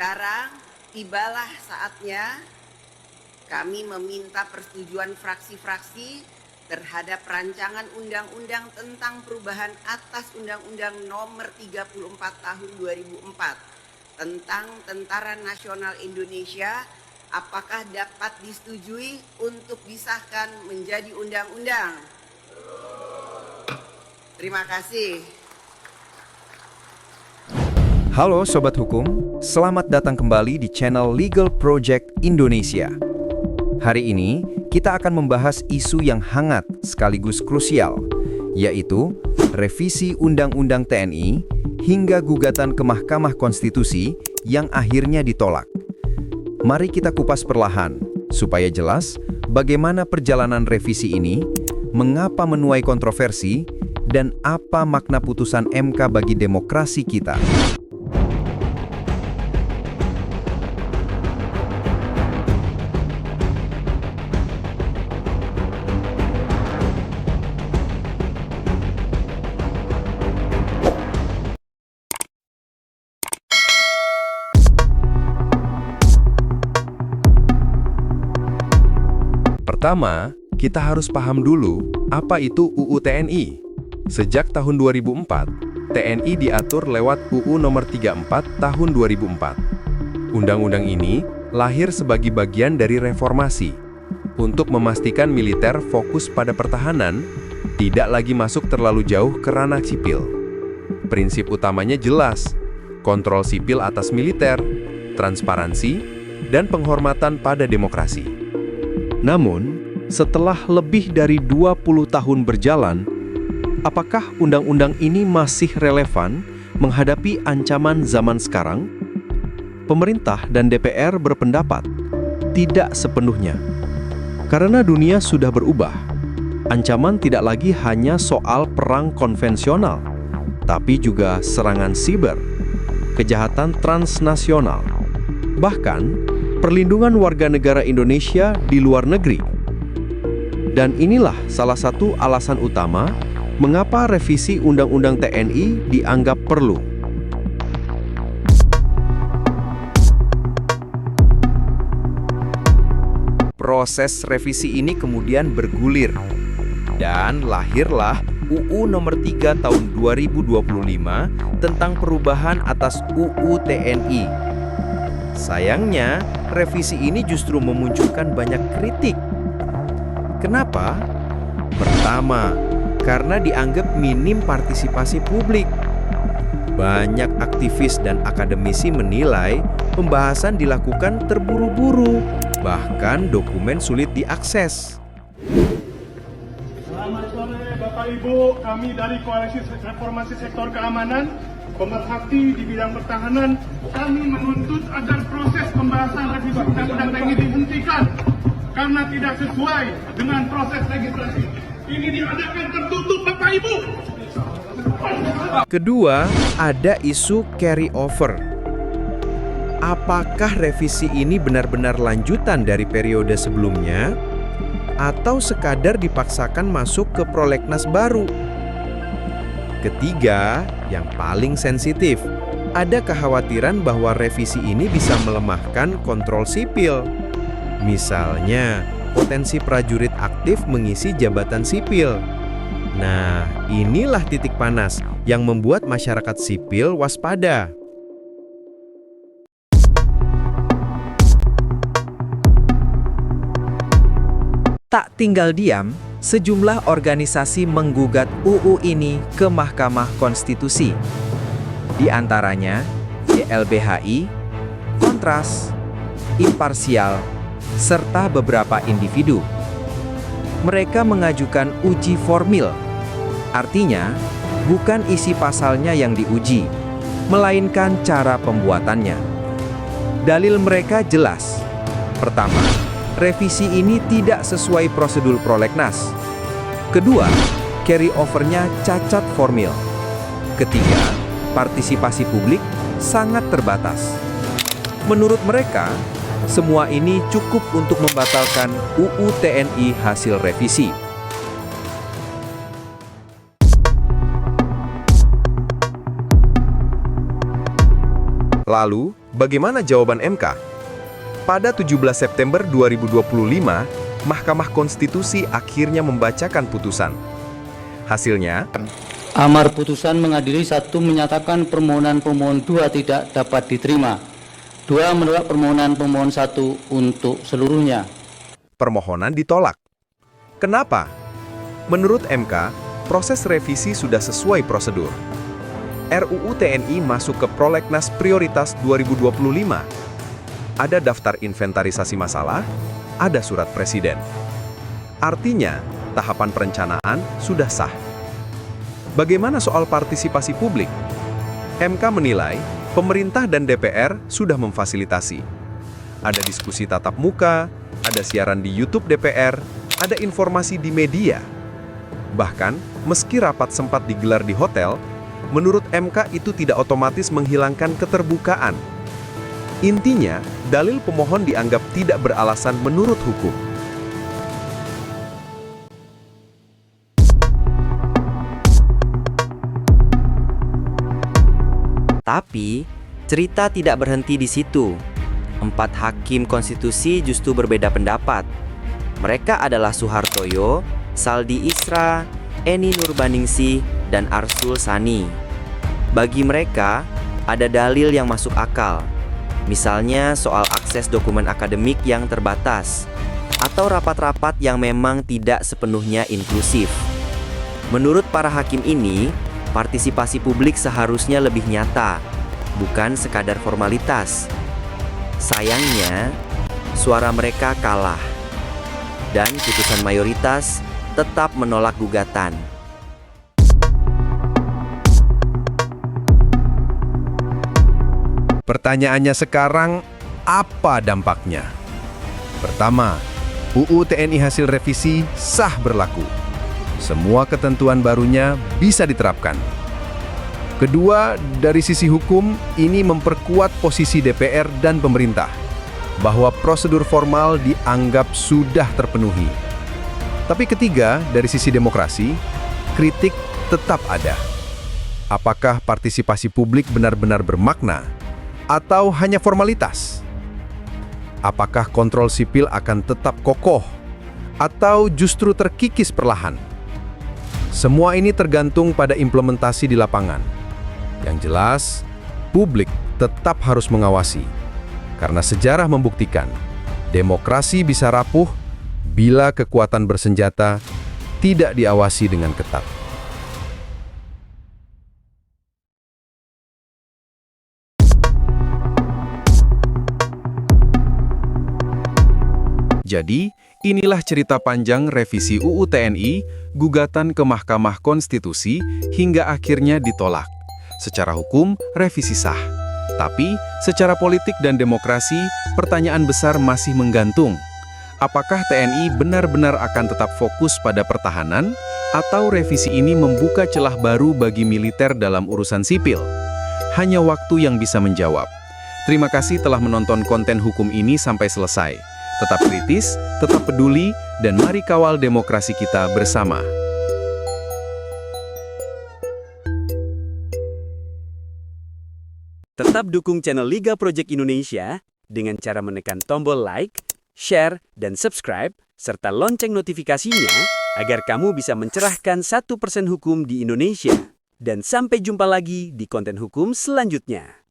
Sekarang tibalah saatnya kami meminta persetujuan fraksi-fraksi terhadap rancangan undang-undang tentang perubahan atas Undang-Undang Nomor 34 Tahun 2004 tentang Tentara Nasional Indonesia. Apakah dapat disetujui untuk disahkan menjadi undang-undang? Terima kasih. Halo Sobat Hukum, selamat datang kembali di channel Legal Project Indonesia. Hari ini, kita akan membahas isu yang hangat sekaligus krusial, yaitu revisi Undang-Undang TNI hingga gugatan ke Mahkamah Konstitusi yang akhirnya ditolak. Mari kita kupas perlahan, supaya jelas bagaimana perjalanan revisi ini, mengapa menuai kontroversi, dan apa makna putusan MK bagi demokrasi kita. Pertama, kita harus paham dulu apa itu UU TNI. Sejak tahun 2004, TNI diatur lewat UU Nomor 34 Tahun 2004. Undang-undang ini lahir sebagai bagian dari reformasi untuk memastikan militer fokus pada pertahanan, tidak lagi masuk terlalu jauh ke ranah sipil. Prinsip utamanya jelas, kontrol sipil atas militer, transparansi, dan penghormatan pada demokrasi. Namun, setelah lebih dari 20 tahun berjalan, apakah undang-undang ini masih relevan menghadapi ancaman zaman sekarang? Pemerintah dan DPR berpendapat tidak sepenuhnya. Karena dunia sudah berubah, ancaman tidak lagi hanya soal perang konvensional, tapi juga serangan siber, kejahatan transnasional, bahkan perlindungan warga negara Indonesia di luar negeri. Dan inilah salah satu alasan utama mengapa revisi Undang-Undang TNI dianggap perlu. Proses revisi ini kemudian bergulir dan lahirlah UU Nomor 3 Tahun 2025 tentang perubahan atas UU TNI. Sayangnya, revisi ini justru memunculkan banyak kritik. Kenapa? Pertama, karena dianggap minim partisipasi publik. Banyak aktivis dan akademisi menilai pembahasan dilakukan terburu-buru, bahkan dokumen sulit diakses. Selamat sore Bapak Ibu, kami dari Koalisi Reformasi Sektor Keamanan, pemerhati di bidang pertahanan, kami menuntut agar proses pembahasan revisi Undang-Undang TNI dihentikan karena tidak sesuai dengan proses legislasi. Ini diadakan tertutup Bapak Ibu. Kedua, ada isu carry over. Apakah revisi ini benar-benar lanjutan dari periode sebelumnya atau sekadar dipaksakan masuk ke prolegnas baru? Ketiga, yang paling sensitif, ada kekhawatiran bahwa revisi ini bisa melemahkan kontrol sipil. Misalnya, potensi prajurit aktif mengisi jabatan sipil. Nah, inilah titik panas yang membuat masyarakat sipil waspada. Tak tinggal diam, sejumlah organisasi menggugat UU ini ke Mahkamah Konstitusi. Di antaranya YLBHI, Kontras, Imparsial, serta beberapa individu. Mereka mengajukan uji formil. Artinya, bukan isi pasalnya yang diuji, melainkan cara pembuatannya. Dalil mereka jelas. Pertama, revisi ini tidak sesuai prosedur prolegnas. Kedua, carry over-nya cacat formil. Ketiga, partisipasi publik sangat terbatas. Menurut mereka, semua ini cukup untuk membatalkan UU TNI hasil revisi. Lalu, bagaimana jawaban MK? Pada 17 September 2025, Mahkamah Konstitusi akhirnya membacakan putusan. Hasilnya, Amar putusan mengadili 1 menyatakan permohonan pemohon 2 tidak dapat diterima. 2 menolak permohonan pemohon 1 untuk seluruhnya. permohonan ditolak. Kenapa? Menurut MK, proses revisi sudah sesuai prosedur. RUU TNI masuk ke Prolegnas Prioritas 2025. Ada daftar inventarisasi masalah, ada surat presiden. Artinya, tahapan perencanaan sudah sah. Bagaimana soal partisipasi publik? MK menilai pemerintah dan DPR sudah memfasilitasi. Ada diskusi tatap muka, ada siaran di YouTube DPR, ada informasi di media. Bahkan, meski rapat sempat digelar di hotel, menurut MK itu tidak otomatis menghilangkan keterbukaan. Intinya, dalil pemohon dianggap tidak beralasan menurut hukum. Tapi, cerita tidak berhenti di situ. 4 hakim konstitusi justru berbeda pendapat. Mereka adalah Suhartoyo, Saldi Isra, Eni Nurbaningsih, dan Arsul Sani. Bagi mereka, ada dalil yang masuk akal. Misalnya soal akses dokumen akademik yang terbatas, atau rapat-rapat yang memang tidak sepenuhnya inklusif. Menurut para hakim ini, partisipasi publik seharusnya lebih nyata, bukan sekadar formalitas. Sayangnya, suara mereka kalah, dan putusan mayoritas tetap menolak gugatan. Pertanyaannya sekarang, apa dampaknya? Pertama, UU TNI hasil revisi sah berlaku. Semua ketentuan barunya bisa diterapkan. Kedua, dari sisi hukum, ini memperkuat posisi DPR dan pemerintah, bahwa prosedur formal dianggap sudah terpenuhi. Tapi ketiga, dari sisi demokrasi, kritik tetap ada. Apakah partisipasi publik benar-benar bermakna? Atau hanya formalitas? Apakah kontrol sipil akan tetap kokoh? Atau justru terkikis perlahan? Semua ini tergantung pada implementasi di lapangan. Yang jelas, publik tetap harus mengawasi. Karena sejarah membuktikan, demokrasi bisa rapuh bila kekuatan bersenjata tidak diawasi dengan ketat. Jadi, inilah cerita panjang revisi UU TNI, gugatan ke Mahkamah Konstitusi, hingga akhirnya ditolak. Secara hukum, revisi sah. Tapi, secara politik dan demokrasi, pertanyaan besar masih menggantung. Apakah TNI benar-benar akan tetap fokus pada pertahanan, atau revisi ini membuka celah baru bagi militer dalam urusan sipil? Hanya waktu yang bisa menjawab. Terima kasih telah menonton konten hukum ini sampai selesai. Tetap kritis, tetap peduli, dan mari kawal demokrasi kita bersama. Tetap dukung channel Liga Project Indonesia dengan cara menekan tombol like, share, dan subscribe, serta lonceng notifikasinya agar kamu bisa mencerahkan 1% hukum di Indonesia. Dan sampai jumpa lagi di konten hukum selanjutnya.